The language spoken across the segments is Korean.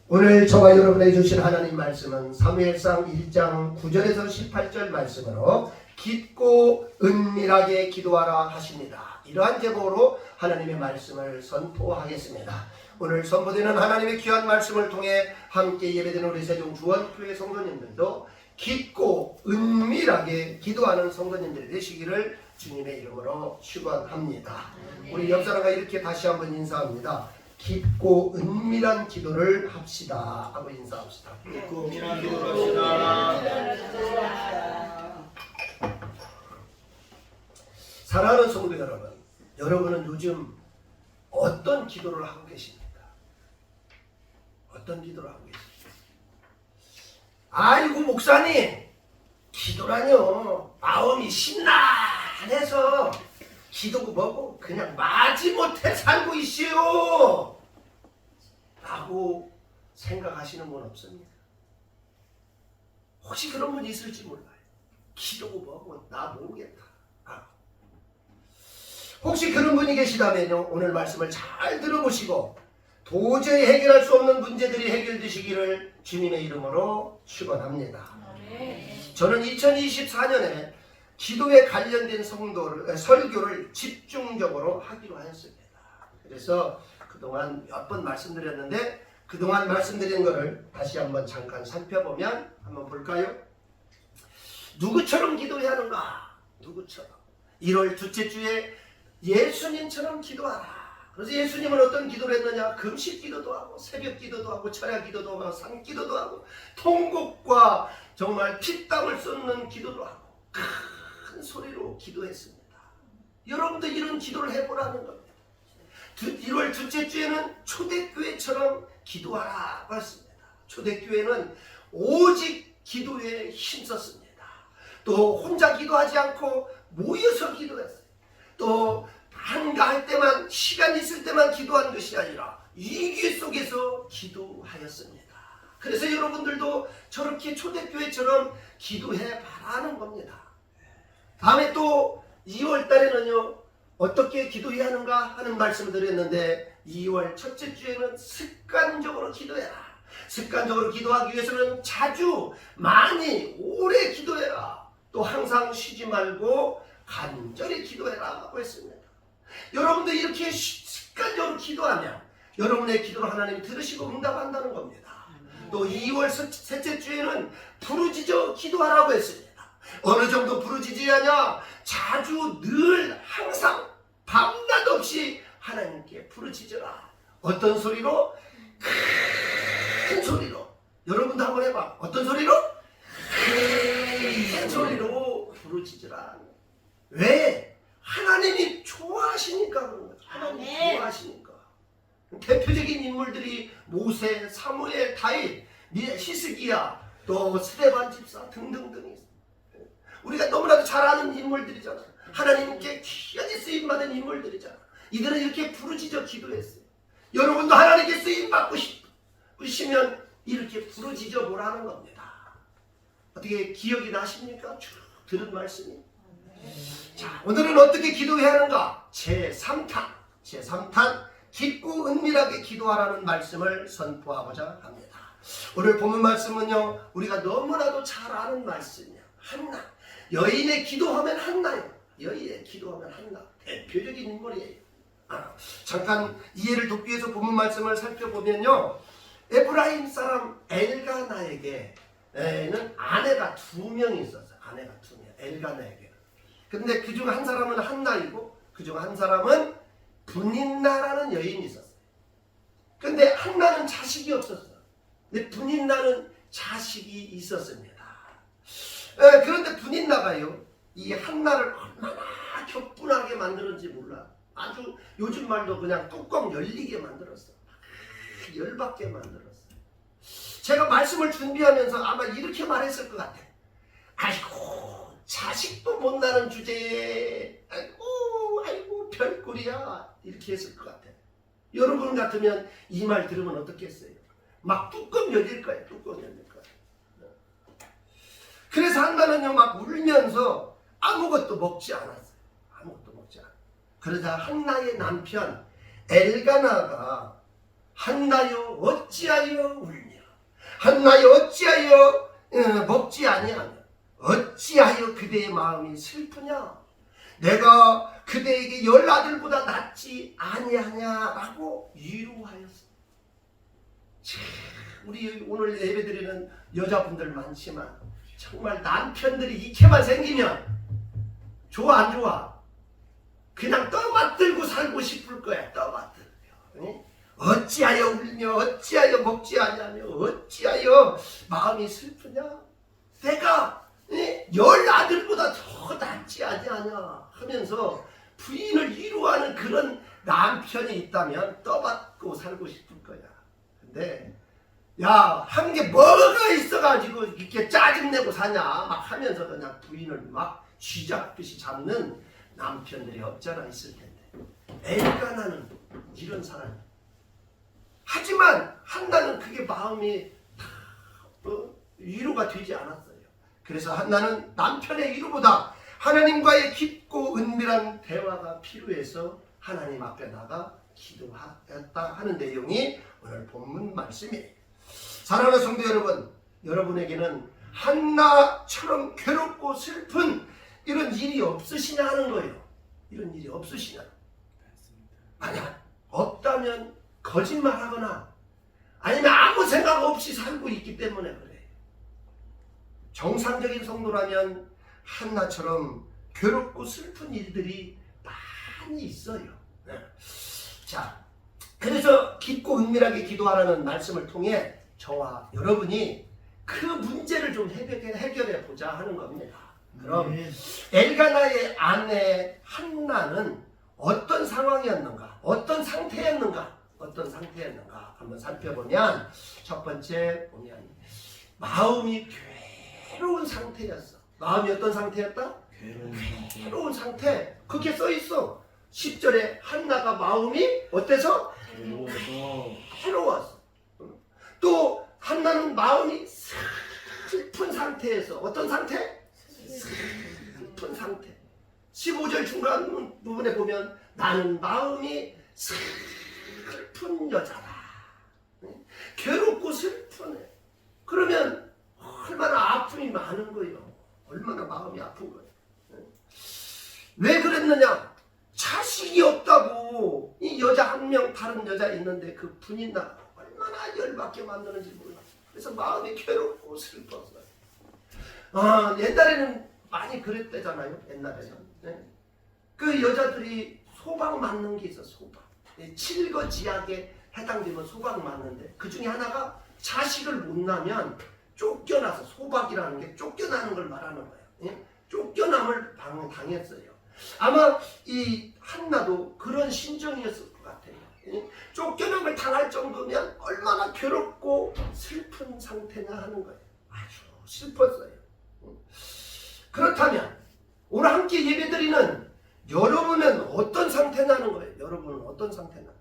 오늘 저와 여러분에게 주신 하나님 말씀은 사무엘상 1장 9절에서 18절 말씀으로 깊고 은밀하게 기도하라 하십니다. 이러한 제목으로 하나님의 말씀을 선포하겠습니다. 오늘 선포되는 하나님의 귀한 말씀을 통해 함께 예배드리는 우리 세종 주원교회 성도님들도 깊고 은밀하게 기도하는 성도님들이 되시기를 주님의 이름으로 축원합니다. 우리 옆 사람과 이렇게 다시 한번 인사합니다. 깊고 은밀한 기도를 합시다 하고 인사합시다. 깊고 은밀한 기도를 합시다. 사랑하는 성도 여러분, 여러분은 요즘 어떤 기도를 하고 계십니까? 어떤 기도를 하고 계십니까? 아이고 목사님, 기도라뇨 마음이 심란해서 기도고 뭐고 그냥 마지못해 살고 있어요 라고 생각하시는 분 없습니까? 혹시 그런 분 있을지 몰라요. 기도고 뭐고 나 모르겠다. 혹시 그런 분이 계시다면요, 오늘 말씀을 잘 들어보시고 도저히 해결할 수 없는 문제들이 해결되시기를 주님의 이름으로 축원합니다. 저는 2024년에 기도에 관련된 설교를 집중적으로 하기로 하였습니다. 그래서 그동안 몇 번 말씀드렸는데 그동안 말씀드린 것을 다시 한번 잠깐 살펴보면 한번 볼까요? 누구처럼 기도해야 하는가? 누구처럼? 1월 둘째 주에 예수님처럼 기도하라. 그래서 예수님은 어떤 기도를 했느냐? 금식 기도도 하고 새벽 기도도 하고 철야 기도도 하고 산 기도도 하고 통곡과 정말 피땀을 쏟는 기도도 하고 큰 소리로 기도했습니다. 여러분도 이런 기도를 해보라는 겁니다. 1월 둘째 주에는 초대교회처럼 기도하라고 했습니다. 초대교회는 오직 기도에 힘썼습니다. 또 혼자 기도하지 않고 모여서 기도했어요. 또 한가할 때만, 시간 있을 때만 기도한 것이 아니라 위기 속에서 기도하였습니다. 그래서 여러분들도 저렇게 초대교회처럼 기도해 바라는 겁니다. 다음에 또 2월 달에는요, 어떻게 기도해야 하는가 하는 말씀을 드렸는데 2월 첫째 주에는 습관적으로 기도해라. 습관적으로 기도하기 위해서는 자주, 많이, 오래 기도해라. 또 항상 쉬지 말고 간절히 기도해라고 했습니다. 여러분도 이렇게 습관적으로 기도하면 여러분의 기도를 하나님이 들으시고 응답한다는 겁니다. 또 2월 셋째 주에는 부르짖어 기도하라고 했습니다. 어느 정도 부르짖어야냐? 자주, 늘, 항상 밤낮 없이 하나님께 부르짖어라. 어떤 소리로? 큰 소리로. 여러분도 한번 해봐. 어떤 소리로? 큰 소리로 부르짖으라. 왜? 하나님이 좋아하시니까 그런 거죠. 하나님이 좋아하시니까. 대표적인 인물들이 모세, 사무엘, 다윗, 히스기야, 또 스데반 집사 등등등이 있어요. 우리가 너무나도 잘 아는 인물들이잖아. 하나님께 귀하게 쓰임받은 인물들이잖아. 이들은 이렇게 부르짖어 기도했어요. 여러분도 하나님께 쓰임받고 싶으시면 이렇게 부르짖어 보라는 겁니다. 어떻게 기억이 나십니까? 쭉 들은 말씀이. 자, 오늘은 어떻게 기도해야 하는가? 제3탄 깊고 은밀하게 기도하라는 말씀을 선포하고자 합니다. 오늘 본문 말씀은요, 우리가 너무나도 잘 아는 말씀이야. 한나. 여인의 기도하면 한나요. 여인의 기도하면 한나. 대표적인 인물이에요. 잠깐 이해를 돕기 위해서 본문 말씀을 살펴보면요, 에브라임 사람 엘가나에게는 아내가 2명이 있었어요. 아내가 2명. 엘가나에게. 근데 그중 한 사람은 한나이고 그중 한 사람은 분인나라는 여인이 있었어요. 근데 한나는 자식이 없었어요. 근데 분인나는 자식이 있었습니다. 그런데 분인나가요, 이 한나를 얼마나 격분하게 만들었는지 몰라. 아주 요즘 말로 그냥 뚜껑 열리게 만들었어. 열받게 만들었어. 제가 말씀을 준비하면서 아마 이렇게 말했을 것 같아. 아이고, 자식도 못 나는 주제에 아이고 별꼴이야, 이렇게 했을 것 같아. 여러분 같으면 이 말 들으면 어떻겠어요? 막 뚜껑 열릴 거예요. 뚜껑 열릴 거예요. 그래서 한나는요, 막 울면서 아무것도 먹지 않았어요. 아무것도 먹지 않았어요. 그러자 한나의 남편 엘가나가 한나여 어찌하여 울며 한나여 어찌하여 먹지 아니하며 어찌하여 그대의 마음이 슬프냐 내가 그대에게 10아들보다 낫지 아니하냐라고 위로하였습니다. 우리 오늘 예배드리는 여자분들 많지만 정말 남편들이 이케만 생기면 좋아 안 좋아? 그냥 떠받들고 살고 싶을 거야. 떠받들고. 응? 어찌하여 울며 어찌하여 먹지 아니하며 어찌하여 마음이 슬프냐? 내가 10아들보다 더 낫지 아니하냐 하면서 부인을 위로하는 그런 남편이 있다면 떠받고 살고 싶을 거야. 근데 야, 한 게 뭐가 있어가지고 이렇게 짜증내고 사냐 막 하면서 그냥 부인을 막 쥐잡듯이 잡는 남편들이 없잖아 있을 텐데 엘가나는 이런 사람이 하지만 한나는 그게 마음이 다 위로가 되지 않았어요. 그래서 한나는 남편의 위로보다 하나님과의 깊고 은밀한 대화가 필요해서 하나님 앞에 나가 기도하였다 하는 내용이 오늘 본문 말씀이에요. 사랑하는 성도 여러분, 여러분에게는 한나처럼 괴롭고 슬픈 이런 일이 없으시냐 하는 거예요. 이런 일이 없으시냐. 만약 없다면 거짓말하거나 아니면 아무 생각 없이 살고 있기 때문에 그래요. 정상적인 성도라면 한나처럼 괴롭고 슬픈 일들이 많이 있어요. 자, 그래서 깊고 은밀하게 기도하라는 말씀을 통해 저와 여러분이 그 문제를 좀 해결해 보자 하는 겁니다. 그럼 엘가나의 아내 한나는 어떤 상황이었는가? 어떤 상태였는가? 한번 살펴보면 첫 번째 보면 마음이 괴로운 상태였어. 마음이 어떤 상태였다? 괴로운 상태. 그렇게 써 있어. 10절에 한나가 마음이 어때서? 괴로웠어. 또 한나는 마음이 슬픈 상태에서 어떤 상태? 슬픈 상태. 15절 중간 부분에 보면 나는 마음이 슬픈 여자다. 괴롭고 슬프네. 그러면 얼마나 아픔이 많은 거예요. 얼마나 마음이 아픈 거예요. 왜 그랬느냐? 자식이 없다고 이 여자 한 명 다른 여자 있는데 그 분이 나 얼마나 열받게 만드는지 몰라. 그래서 마음이 괴롭고 슬펐어요. 옛날에는 많이 그랬대잖아요. 옛날에는. 그 여자들이 소방 맞는 게 있어. 소방. 칠거지약에 해당되면 소방 맞는데 그 중에 하나가 자식을 못 낳으면 쫓겨나서 소박이라는 게 쫓겨나는 걸 말하는 거예요. 쫓겨남을 당했어요. 아마 이 한나도 그런 심정이었을 것 같아요. 쫓겨남을 당할 정도면 얼마나 괴롭고 슬픈 상태냐 하는 거예요. 아주 슬펐어요. 그렇다면 오늘 함께 예배드리는 여러분은 어떤 상태냐는 거예요. 여러분은 어떤 상태냐는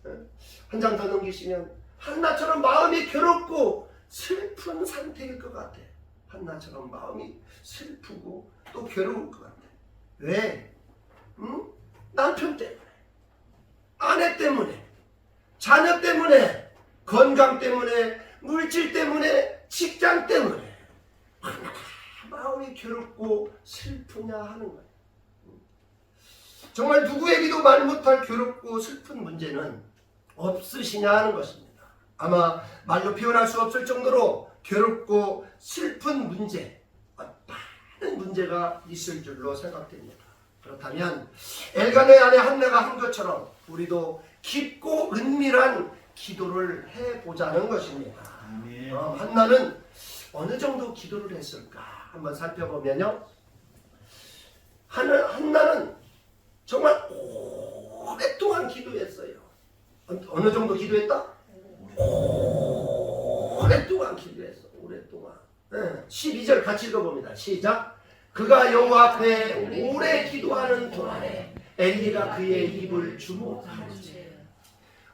거예요. 한 장 더 넘기시면 한나처럼 마음이 괴롭고 슬픈 상태일 것 같아요. 한나처럼 마음이 슬프고 또 괴로울 것 같아요. 왜? 남편 때문에, 아내 때문에, 자녀 때문에, 건강 때문에, 물질 때문에, 직장 때문에 얼마나 마음이 괴롭고 슬프냐 하는 거예요. 정말 누구에게도 말 못할 괴롭고 슬픈 문제는 없으시냐 하는 것입니다. 아마 말로 표현할 수 없을 정도로 괴롭고 슬픈 문제, 많은 문제가 있을 줄로 생각됩니다. 그렇다면 엘가나의 아내 한나가 한 것처럼 우리도 깊고 은밀한 기도를 해보자는 것입니다. 한나는 어느 정도 기도를 했을까 한번 살펴보면요. 한나는 정말 오랫동안 기도했어요. 어느 정도 기도했다? 오랫동안 기도했어. 오랫동안. 12절 같이 읽어봅니다. 시작. 그가 여호와 앞에 오래 기도하는 동안에 엘리가 그의 입을 주목하지.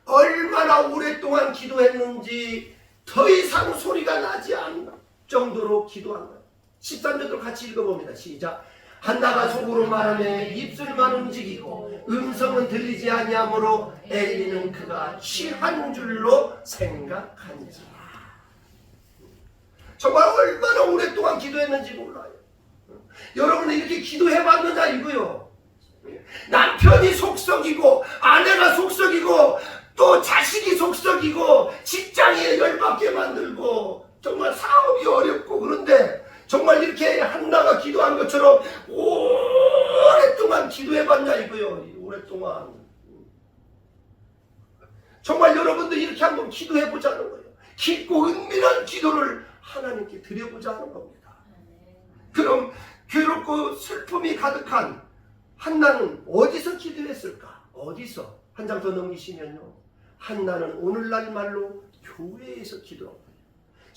얼마나 오랫동안 기도했는지 더 이상 소리가 나지 않을 정도로 기도한 거예요. 13절도 같이 읽어봅니다. 시작. 한나가 속으로 말하며 입술만 움직이고 음성은 들리지 아니하므로 엘리는 그가 취한 줄로 생각한지라. 정말 얼마나 오랫동안 기도했는지 몰라요. 여러분은 이렇게 기도해봤느냐 이거요. 남편이 속썩이고 아내가 속썩이고 또 자식이 속썩이고 직장에 열받게 만들고 정말 사업이 어렵고 그런데 정말 이렇게 한나가 기도한 것처럼 오랫동안 기도해봤냐 이거요. 오랫동안. 정말 여러분도 이렇게 한번 기도해보자는 거예요. 깊고 은밀한 기도를 하나님께 드려보자는 겁니다. 그럼 괴롭고 슬픔이 가득한 한나는 어디서 기도했을까? 어디서? 한 장 더 넘기시면요. 한나는 오늘날 말로 교회에서 기도한 거예요.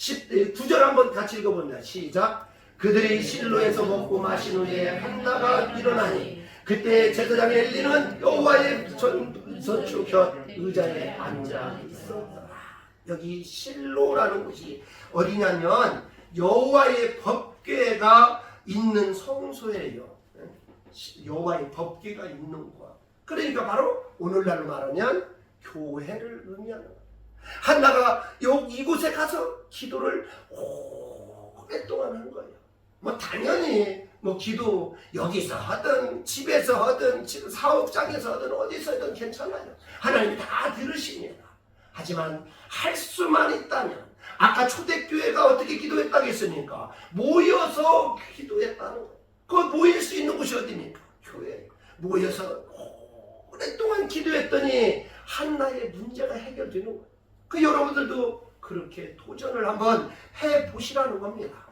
9절 한번 같이 읽어보면 시작. 그들이 실로에서 먹고 마신 후에 한나가 일어나니 그때 제사장 엘리는 여호와의 전처 곁 의자에 앉아 있었더라. 여기 실로라는 곳이 어디냐면 여호와의 법궤가 있는 성소예요. 여호와의 법궤가 있는 곳. 그러니까 바로 오늘날로 말하면 교회를 의미하는 거예요. 한나가 이곳에 가서 기도를 오랫동안 한 거예요. 뭐 당연히 뭐 기도 여기서 하든 집에서 하든 사업장에서 하든 어디서든 괜찮아요. 하나님이 다 들으십니다. 하지만 할 수만 있다면 아까 초대교회가 어떻게 기도했다고 했습니까? 모여서 기도했다는 거예요. 그 모일 수 있는 곳이 어디입니까? 교회. 모여서 오랫동안 기도했더니 한나의 문제가 해결되는 거예요. 그 여러분들도 그렇게 도전을 한번 해보시라는 겁니다.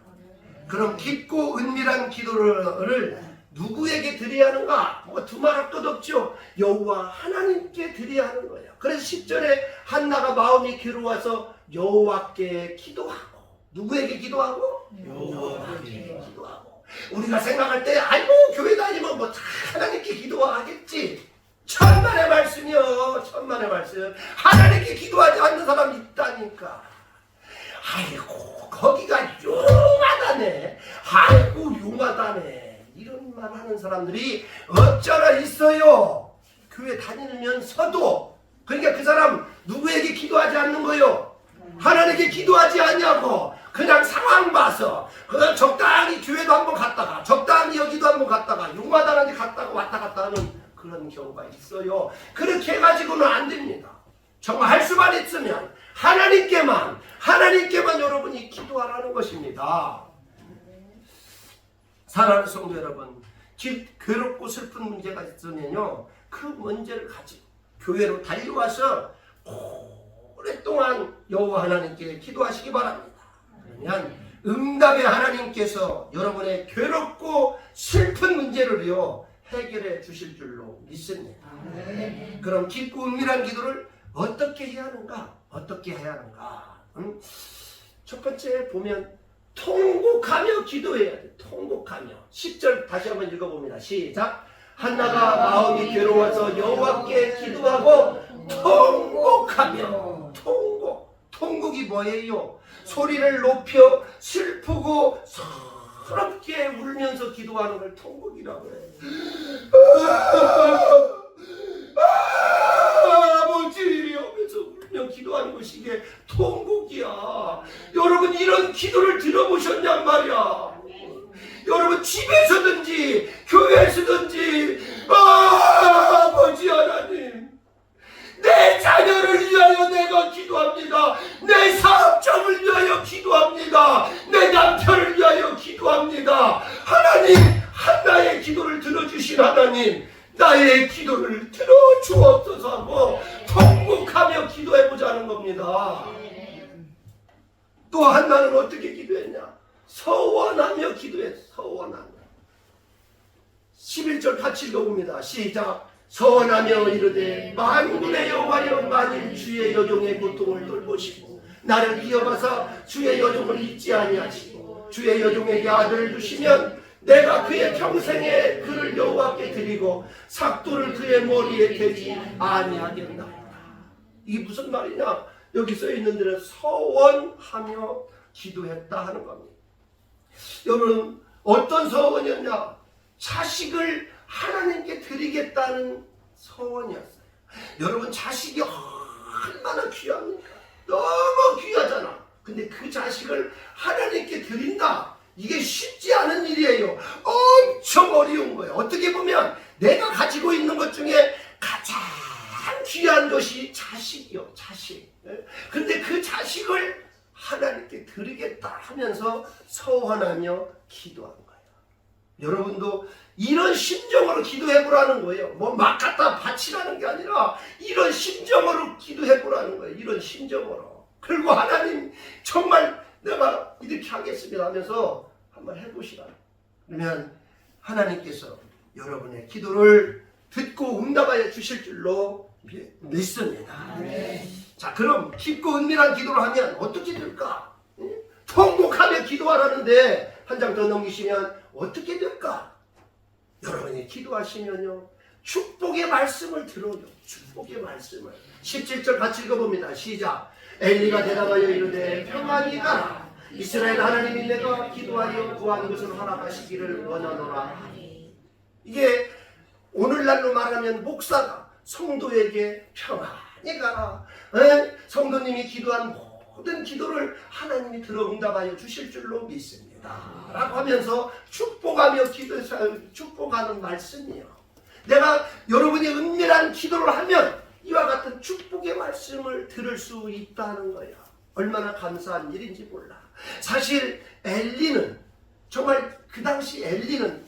그럼 깊고 은밀한 기도를 누구에게 드려야 하는가? 뭐 두말할 것 없죠. 여호와 하나님께 드려야 하는 거예요. 그래서 10절에 한나가 마음이 괴로워서 여호와께 기도하고. 누구에게 기도하고? 여호와께 기도하고. 우리가 생각할 때 아이고 교회 다니면 뭐 다 하나님께 기도하겠지. 천만의 말씀이요. 천만의 말씀. 하나님께 기도하지 않는 사람이 있다니까. 아이고 거기가 용하다네. 아이고 용하다네. 이런 말 하는 사람들이 어쩌나 있어요. 교회 다니면서도. 그러니까 그 사람 누구에게 기도하지 않는 거요? 하나님께 기도하지 않냐고. 그냥 상황 봐서 그냥 적당히 교회도 한번 갔다가 적당히 여기도 한번 갔다가 용하다는 데 갔다가 왔다 갔다 하는 그런 경우가 있어요. 그렇게 해가지고는 안 됩니다. 정말 할 수만 있으면 하나님께만 여러분이 기도하라는 것입니다. 사랑하는 성도 여러분, 괴롭고 슬픈 문제가 있으면요, 그 문제를 가지고 교회로 달려와서 오랫동안 여호와 하나님께 기도하시기 바랍니다. 그러면 응답의 하나님께서 여러분의 괴롭고 슬픈 문제를요 해결해 주실 줄로 믿습니다. 그럼 깊고 은밀한 기도를 어떻게 해야 하는가? 어떻게 해야 하는가? 첫 번째 보면 통곡하며 기도해야 돼. 통곡하며. 10절 다시 한번 읽어봅니다. 시작. 한나가 마음이 괴로워서 여호와께 기도하고 통곡하며. 통곡이 뭐예요? 소리를 높여 슬프고 서럽게 울면서 기도하는 걸 통곡이라고 해요. 아버지 하면서 울며 기도하는 것이 이게 통곡이야. 여러분 이런 기도를 들어보셨냔 말이야. 여러분 집에서든지 교회에서든지 아버지 하나님 내 자녀를 위하여 내가 기도합니다. 내 사업장을 위하여 기도합니다. 내 남편을 위하여 기도합니다. 하나님 한나의 기도를 들어주신 하나님 나의 기도를 들어주옵소서 하고 통곡하며 기도해보자는 겁니다. 또 한나는 어떻게 기도했냐? 서원하며 기도했어. 서원하며. 11절 같이 읽어봅니다. 시작. 서원하며 이르되 만군의 여호와여 만일 주의 여종의 고통을 돌보시고 나를 이어가사 주의 여종을 잊지 아니하시고 주의 여종에게 아들을 주시면 내가 그의 평생에 그를 여호와께 드리고 삭도를 그의 머리에 대지 아니하겠나이다. 이게 무슨 말이냐? 여기 써 있는 데는 서원하며 기도했다 하는 겁니다. 여러분 어떤 서원이었냐? 자식을 하나님께 드리겠다는 서원이었어요. 여러분, 자식이 얼마나 귀합니까? 너무 귀하잖아. 근데 그 자식을 하나님께 드린다, 이게 쉽지 않은 일이에요. 엄청 어려운 거예요. 어떻게 보면 내가 가지고 있는 것 중에 가장 귀한 것이 자식이요, 자식. 근데 그 자식을 하나님께 드리겠다 하면서 서원하며 기도한 거예요. 여러분도 이런 심정으로 기도해 보라는 거예요. 뭐 막 갖다 바치라는 게 아니라 이런 심정으로 기도해 보라는 거예요. 이런 심정으로. 그리고 하나님, 정말 내가 이렇게 하겠습니다 하면서 한번 해보시라. 그러면 하나님께서 여러분의 기도를 듣고 응답하여 주실 줄로 믿습니다. 자, 그럼 깊고 은밀한 기도를 하면 어떻게 될까? 통곡하며 기도하라는데 한 장 더 넘기시면 어떻게 될까? 여러분이 기도하시면요, 축복의 말씀을 들어요. 축복의 말씀을. 17절 같이 읽어봅니다. 시작. 엘리가 대답하여 이르되 평안히 가라. 이스라엘 하나님이 내가 기도하여 구한 것을 허락하시기를 원하노라. 이게 오늘날로 말하면 목사가 성도에게 평안히 가라, 성도님이 기도한 모든 기도를 하나님이 들어 응답하여 주실 줄로 믿습니다 라고 하면서 축복하며 축복하는 말씀이에요. 내가 여러분이 은밀한 기도를 하면 이와 같은 축복의 말씀을 들을 수 있다는 거야. 얼마나 감사한 일인지 몰라. 사실 엘리는, 정말 그 당시 엘리는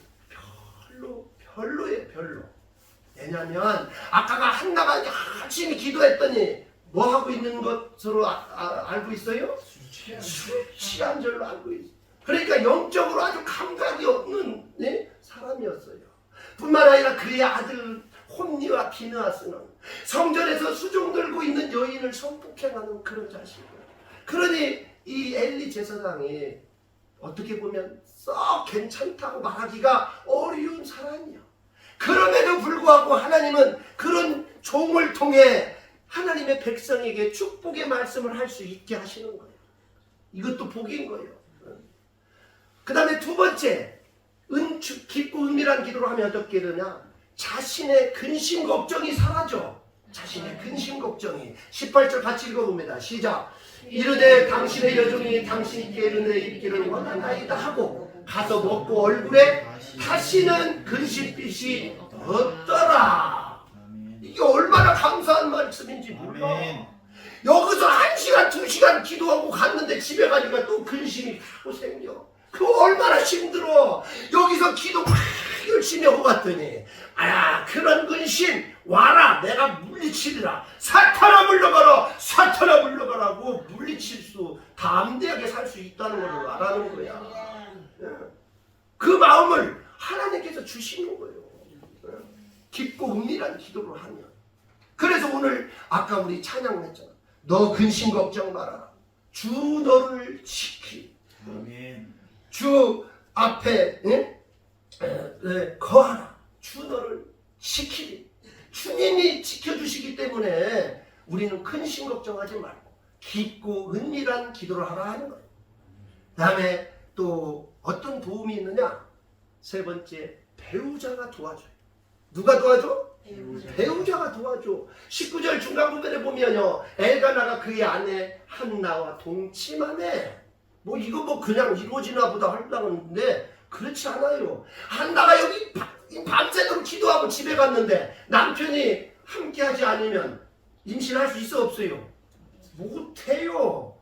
별로예요, 별로. 왜냐하면 아까가 한나가 열심히 기도했더니 뭐 하고 있는 것으로 알고 있어요? 술 취한 줄로 알고 있어요. 그러니까 영적으로 아주 감각이 없는 사람이었어요. 뿐만 아니라 그의 아들 홈니와 비느하스는 성전에서 수종 들고 있는 여인을 성폭행하는 그런 자식이에요. 그러니 이 엘리 제사장이 어떻게 보면 썩 괜찮다고 말하기가 어려운 사람이야. 그럼에도 불구하고 하나님은 그런 종을 통해 하나님의 백성에게 축복의 말씀을 할 수 있게 하시는 거예요. 이것도 복인 거예요. 그 다음에 두 번째, 깊고 은밀한 기도를 하면 어떻게 되냐? 자신의 근심 걱정이 사라져. 자신의 근심 걱정이. 18절 같이 읽어봅니다. 시작. 이르되 당신의 여종이 당신께 은혜 입기를 원하나이다 하고 가서 먹고 얼굴에 다시는 근심빛이 없더라. 이게 얼마나 감사한 말씀인지 몰라. 여기서 1시간 2시간 기도하고 갔는데 집에 가니까 또 근심이 자꾸 생겨. 그거 얼마나 힘들어. 여기서 기도 막 열심히 하고 갔더니 그런 근심 와라, 내가 물리치리라. 사탄아 물러가라, 사탄아 물러가라고 물리칠 수, 담대하게 살 수 있다는 걸 알아는 거야. 그 마음을 하나님께서 주시는 거예요. 깊고 은밀한 기도를 하면. 그래서 오늘 아까 우리 찬양했잖아. 너 근심 걱정 마라. 주 너를 지키. 주 앞에 거하라. 주 너를 지키리. 주님이 지켜주시기 때문에 우리는 근심 걱정하지 말고 깊고 은밀한 기도를 하라 하는 거예요. 그 다음에 또 어떤 도움이 있느냐? 세 번째, 배우자가 도와줘요. 누가 도와줘? 배우자가 도와줘. 19절 중간 부분에 보면요, 엘가나가 그의 아내 한나와 동침하네. 이거 그냥 이루어지나 보다 하려고 했는데 그렇지 않아요. 한나가 여기 밤새도록 기도하고 집에 갔는데 남편이 함께하지 않으면 임신할 수 있어 없어요? 못해요.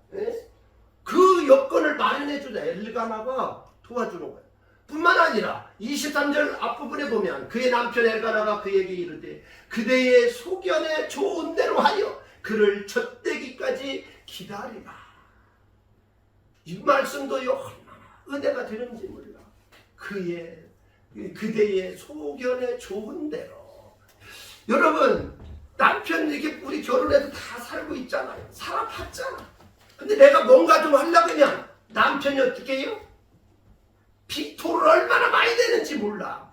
그 여건을 마련해주자 엘가나가 도와주는 거예요. 뿐만 아니라 23절 앞부분에 보면 그의 남편 엘가나가 그에게 이르되 그대의 소견에 좋은 대로 하여 그를 젖대기까지 기다리라. 이 말씀도요, 얼마나 은혜가 되는지 몰라. 그대의 소견에 좋은 대로. 여러분, 남편에게 우리 결혼해도 다 살고 있잖아요. 살아봤잖아. 근데 내가 뭔가 좀 하려고 하면 남편이 어떻게 해요? 빅토를 얼마나 많이 되는지 몰라.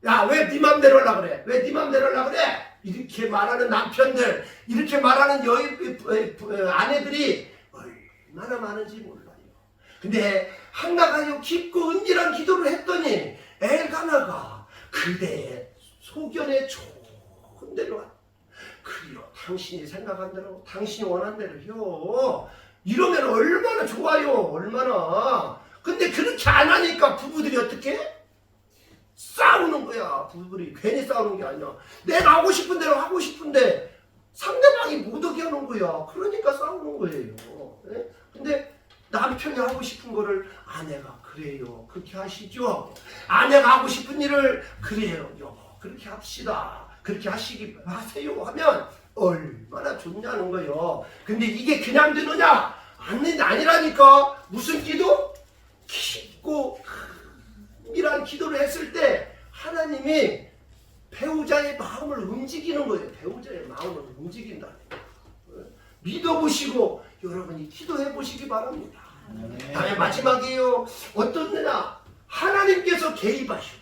야, 왜 네 맘대로 하려고 그래? 왜 네 맘대로 하려고 그래? 이렇게 말하는 남편들, 이렇게 말하는 아내들이 얼마나 많은지 몰라요. 근데 한나가요 깊고 은밀한 기도를 했더니 엘가나가 그대의 소견에 좋은 대로 와. 그리요 당신이 생각한 대로 당신이 원한 대로 요 이러면 얼마나 좋아요. 얼마나. 근데 그렇게 안 하니까 부부들이 어떻게 싸우는 거야. 부부들이 괜히 싸우는 게 아니야. 내가 하고 싶은 대로 하고 싶은데 상대방이 못 오게 하는 거야. 그러니까 싸우는 거예요. 네? 근데 남편이 하고 싶은 거를 아내가 그래요. 그렇게 하시죠. 아내가 하고 싶은 일을 그래요. 그렇게 합시다. 그렇게 하세요 하면 얼마나 좋냐는 거예요. 근데 이게 그냥 되느냐? 아니라니까. 무슨 기도? 깊고 은밀한 기도를 했을 때 하나님이 배우자의 마음을 움직이는 거예요. 배우자의 마음을 움직인다는 거예요. 믿어보시고 여러분이 기도해 보시기 바랍니다. 다음에 마지막이에요. 어떻느냐? 하나님께서 개입하시고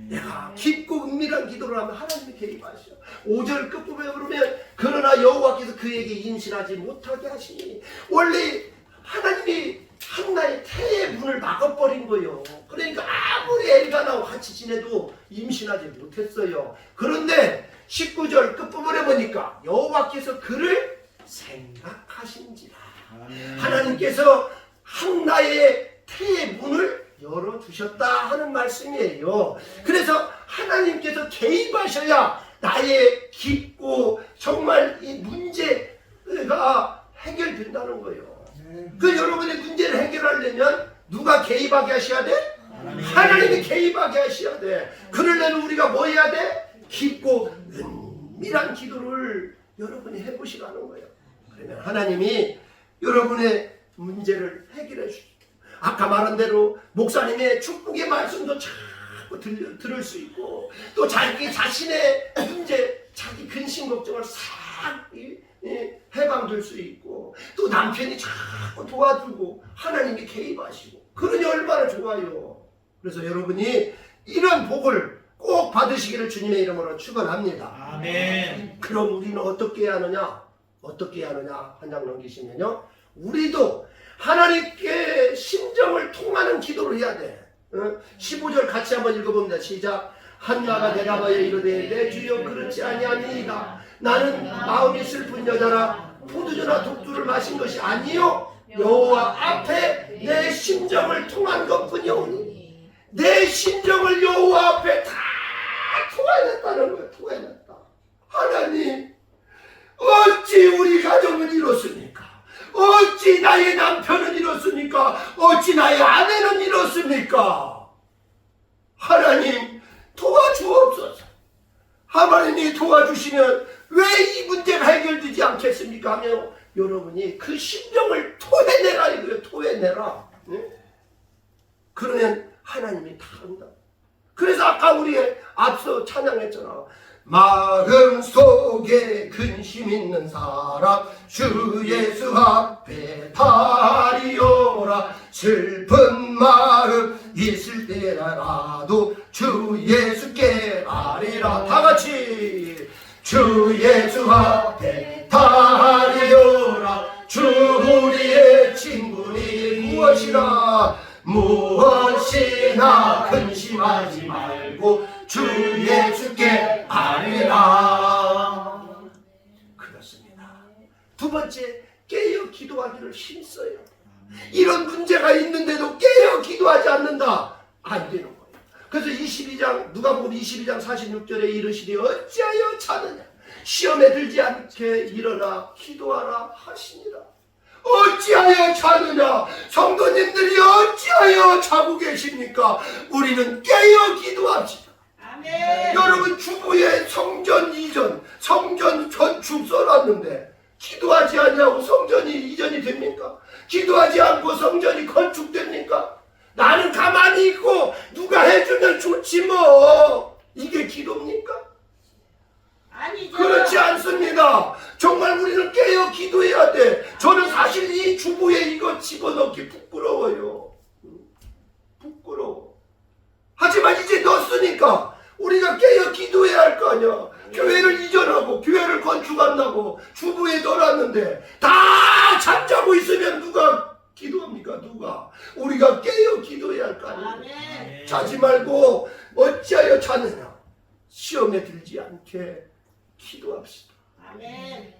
내가 깊고 은밀한 기도를 하면 하나님이 개입하셔. 5절 끝부분에 그러면 그러나 여호와께서 그에게 임신하지 못하게 하시니 원래 하나님이 한나의 태의 문을 막아버린 거예요. 그러니까 아무리 엘가나와 같이 지내도 임신하지 못했어요. 그런데 19절 끝부분에 보니까 여호와께서 그를 생각하신지라. 하나님께서 한나의 태의 문을 열어주셨다 하는 말씀이에요. 그래서 하나님께서 개입하셔야 나의 깊고 정말 이 문제가 해결된다는 거예요. 그 여러분의 문제를 해결하려면 누가 개입하게 하셔야 돼? 하나님이 개입하게 하셔야 돼. 그러려면 우리가 뭐 해야 돼? 깊고 은밀한 기도를 여러분이 해보시라는 거예요. 그러면 하나님이 여러분의 문제를 해결해 주시죠. 아까 말한 대로 목사님의 축복의 말씀도 자꾸 들을 수 있고 또 자기 자신의 문제, 자기 근심 걱정을 싹 해방될 수 있고 또 남편이 자꾸 도와주고 하나님이 개입하시고 그러니 얼마나 좋아요. 그래서 여러분이 이런 복을 꼭 받으시기를 주님의 이름으로 축원합니다. 아멘. 그럼 우리는 어떻게 해야 하느냐? 어떻게 해야 하느냐? 한 장 넘기시면요. 우리도 하나님께 심정을 통하는 기도를 해야 돼. 15절 같이 한번 읽어봅니다. 시작. 한나가 대답하여 이르되 내 주여 그렇지 아니하니이다. 나는 마음이 슬픈 여자라 포도주나 독주를 마신 것이 아니요 여호와 앞에 내 심정을 통한 것뿐이오니 내 심정을 여호와 앞에 다 토해냈다는 거예요. 토해냈다. 하나님 어찌 우리 가정은 이렇습니까? 어찌 나의 남편은 이렇습니까? 어찌 나의 아내는 이렇습니까? 하나님 도와주옵소서. 하나님이 도와주시면 왜 이 문제가 해결되지 않겠습니까? 하며 여러분이 그 심정을 토해내라 이거예요. 토해내라. 네? 그러면 하나님이 다 한다. 그래서 아까 우리 앞서 찬양했잖아. 마음속에 근심 있는 사람 주 예수 앞에 다리오라. 슬픈 마음 있을 때라도 주 예수께 아리라. 다같이 주 예수 앞에 다리오라. 주 우리의 친구니 무엇이라 무엇이나 근심하지 말고 주 예수께 아뢰라. 그렇습니다. 두 번째, 깨어 기도하기를 힘써요. 이런 문제가 있는데도 깨어 기도하지 않는다. 안 되는 거예요. 그래서 22장 누가복음 22장 46절에 이르시되 어찌하여 자느냐 시험에 들지 않게 일어나 기도하라 하시니라. 어찌하여 자느냐? 성도님들이 어찌하여 자고 계십니까? 우리는 깨어 기도합시다. 아멘. 여러분 주부의 성전 이전, 성전 건축 써놨는데 기도하지 않냐고 성전이 이전이 됩니까? 기도하지 않고 성전이 건축됩니까? 나는 가만히 있고 누가 해주면 좋지 뭐. 이게 기도입니까? 아니죠. 그렇지 않습니다. 정말 우리는 깨어 기도해야 돼. 저는 사실 이 주부에 이거 집어넣기 부끄러워요. 부끄러워. 하지만 이제 넣었으니까 우리가 깨어 기도해야 할 거 아니야. 교회를 이전하고 교회를 건축한다고 주부에 넣어놨는데 다 잠자고 있으면 누가 기도합니까? 누가? 우리가 깨어 기도해야 할 거 아니에요. 아멘. 자지 말고 어찌하여 자느냐? 시험에 들지 않게 기도합시다. 아멘.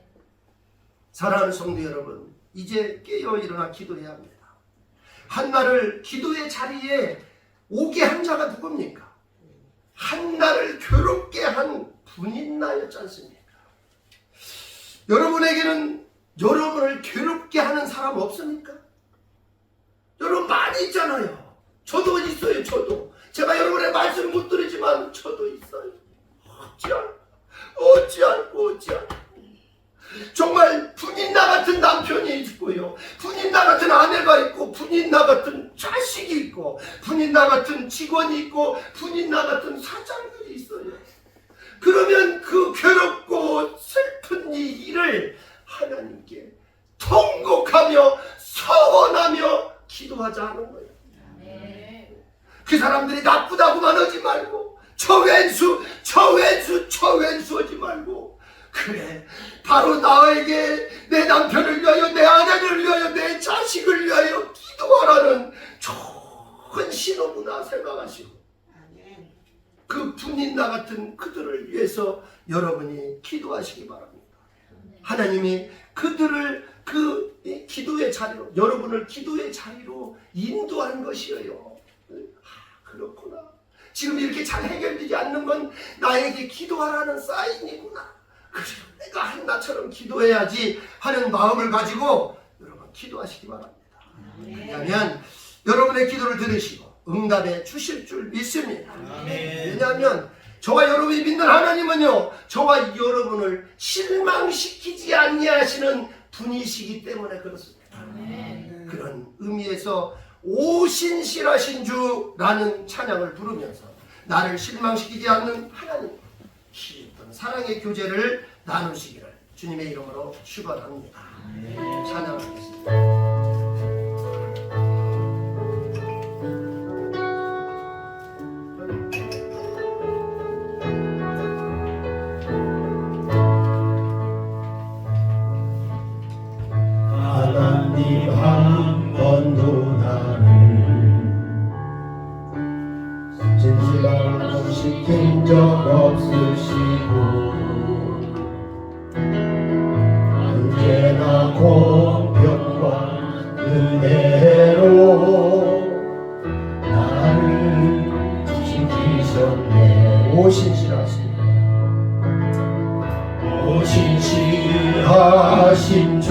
사랑하는 성도 여러분, 이제 깨어 일어나 기도해야 합니다. 한나를 기도의 자리에 오게 한 자가 누굽니까? 한나를 괴롭게 한 분인나였지 않습니까? 여러분에게는 여러분을 괴롭게 하는 사람 없습니까? 여러분 많이 있잖아요. 저도 있어요. 저도. 제가 여러분의 말씀 못 드리지만 저도 있어요. 어찌할꼬 정말 분인나 같은 남편이 있고요, 분인나 같은 아내가 있고, 분인나 같은 자식이 있고, 분인나 같은 직원이 있고, 분인나 같은 사장들이 있어요. 그러면 그 괴롭고 슬픈 이 일을 하나님께 통곡하며 서원하며 기도하자 하는 거예요. 그 사람들이 나쁘다고만 하지 말고, 저 왼수 하지 말고, 그래, 바로 나에게 내 남편을 위하여, 내 아내를 위하여, 내 자식을 위하여 기도하라는 좋은 신호구나 생각하시고, 그 분인나 같은 그들을 위해서 여러분이 기도하시기 바랍니다. 하나님이 그들을 그 기도의 자리로, 여러분을 기도의 자리로 인도한 것이에요. 그렇구나. 지금 이렇게 잘 해결되지 않는 건 나에게 기도하라는 사인이구나. 그래, 내가 한나처럼 기도해야지 하는 마음을 가지고 여러분 기도하시기 바랍니다. 왜냐하면 여러분의 기도를 들으시고 응답해 주실 줄 믿습니다. 왜냐하면 저와 여러분이 믿는 하나님은요, 저와 여러분을 실망시키지 아니하시는 분이시기 때문에 그렇습니다. 그런 의미에서 오신실하신 주라는 찬양을 부르면서 나를 실망시키지 않는 하나님, 깊은 사랑의 교제를 나누시기를 주님의 이름으로 축원합니다. 찬양하겠습니다. 하나님 한 번도 나를 진실시킨 적 없으시고 언제나 공평과 은혜로 나를 지키셨네. 오신실하신 주,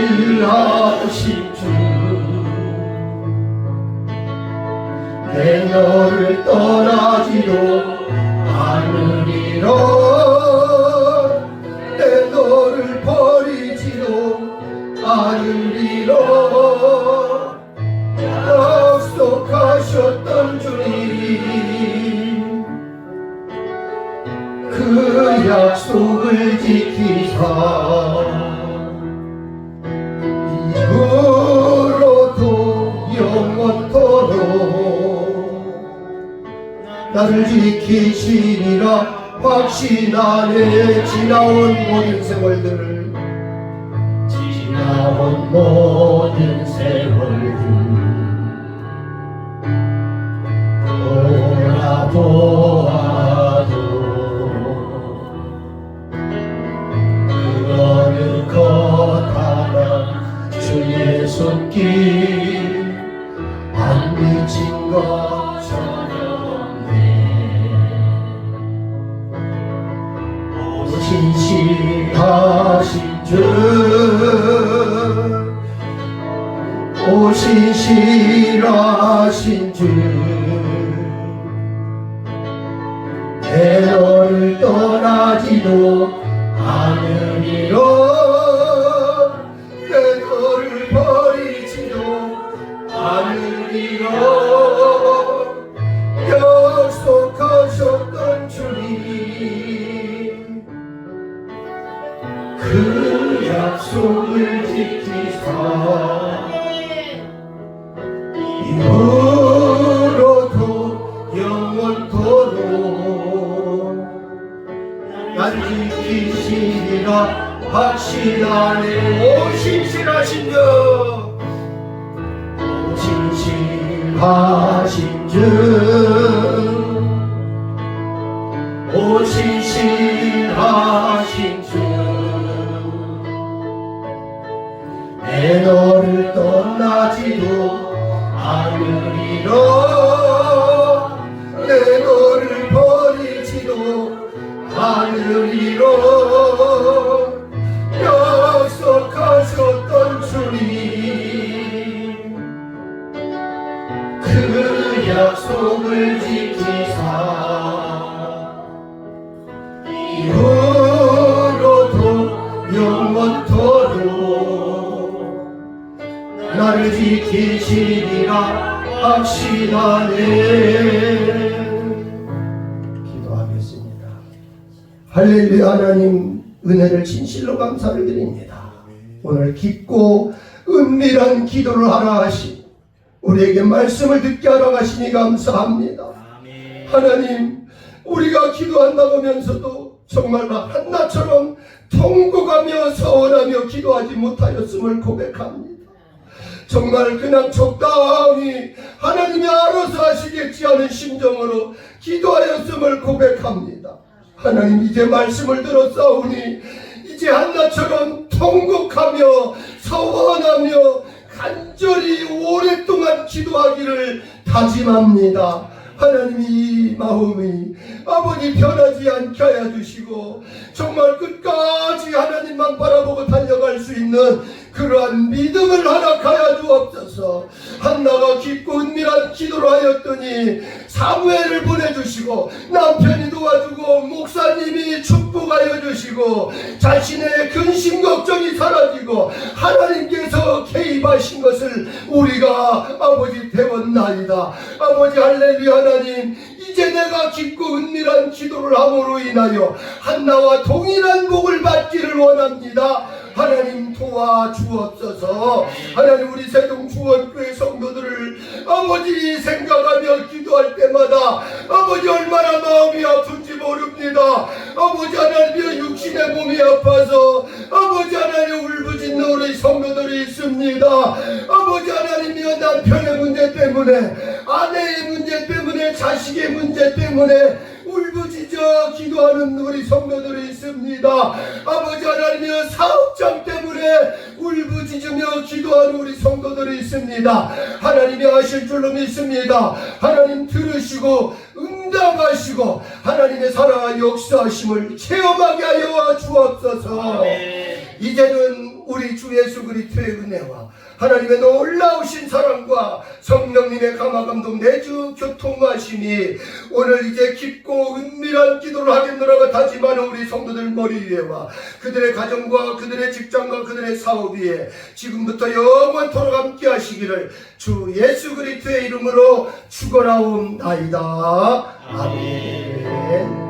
오신실하신 주, 내 너를 떠나지도 않으리라, 내 너를 버리지도 않으리라. 약속하셨던 주님, 그 약속을 지키사 이후로도 영원토록 나를 지키시리라 확신하네. 지나온 모든 세월들, 지나온 모든 세월들 돌아보아도 그 어느 것 하나 주의 손길 안 미친 것 전혀 없네. 오신실하신 주, 오신실하신 주, 내 너를 떠나지도 않으리라, 내 너를 버리지도 않으리라. 약속하셨던 주님, 그 약속을 지키사 이후로도 영원토록 날 지키시리라 확신하네. 오 신실하신 주, 신실하신 주, 오 신실하신 주, 내 너를 떠나지도 않으리라, 내 너를 버리지도 않으리라, 약속하셨던 주님, 그 약속을 지키사 이후로도 영원토록 나를 지키시리라 확신하네. 기도하겠습니다. 할렐루야. 하나님 은혜를 진실로 감사를 드립니다. 오늘 깊고 은밀한 기도를 하라 하시 우리에게 말씀을 듣게 하라 하시니 감사합니다. 하나님, 우리가 기도한다면서도 정말 한나처럼 통곡하며 서원하며 기도하지 못하였음을 고백합니다. 정말 그냥 적당히 하나님이 알아서 하시겠지 하는 심정으로 기도하였음을 고백합니다. 하나님, 이제 말씀을 들었사오니 이제 한나처럼 통곡하며 서원하며 간절히 오랫동안 기도하기를 다짐합니다. 하나님, 이 마음이 아버지 변하지 않게 하여 주시고 정말 끝까지 하나님만 바라보고 달려갈 수 있는 그러한 믿음을 허락하여 주옵소서. 한나가 깊고 은밀한 기도를 하였더니 사무엘을 보내주시고 남편이 도와주고 목사님이 축복하여 주시고 자신의 근심 걱정이 사라지고 하나님께서 개입하신 것을 우리가 아버지 배웠나이다. 아버지 할렐루야. 하나님, 이제 내가 깊고 은밀한 기도를 함으로 인하여 한나와 동일한 복을 받기를 원합니다. 하나님, 도와주옵소서. 하나님, 우리 세동주원교회 성도들을 아버지 생각하며 기도할 때마다 아버지 얼마나 마음이 아픈지 모릅니다. 아버지 하나님의 육신의 몸이 아파서 아버지 하나님 울부짖는 우리 성도들이 있습니다. 아버지 하나님이여, 남편의 문제 때문에, 아내의 문제 때문에, 자식의 문제 때문에 울부짖어 기도하는 우리 성도들이 있습니다. 아버지 하나님이여, 사업장 때문에 울부짖으며 기도하는 우리 성도들이 있습니다. 하나님이 하실 줄로 믿습니다. 하나님 들으시고 응답하시고 하나님의 살아 역사하심을 체험하게 하여 주옵소서. 이제는 우리 주 예수 그리스도의 은혜와 하나님의 놀라우신 사랑과 성령님의 감화감동 내주 교통하심이 오늘 이제 깊고 은밀한 기도를 하겠노라고 다짐하는 우리 성도들 머리 위에와 그들의 가정과 그들의 직장과 그들의 사업 위에 지금부터 영원토록 함께 하시기를 주 예수 그리스도의 이름으로 축원하옵나이다. 아멘.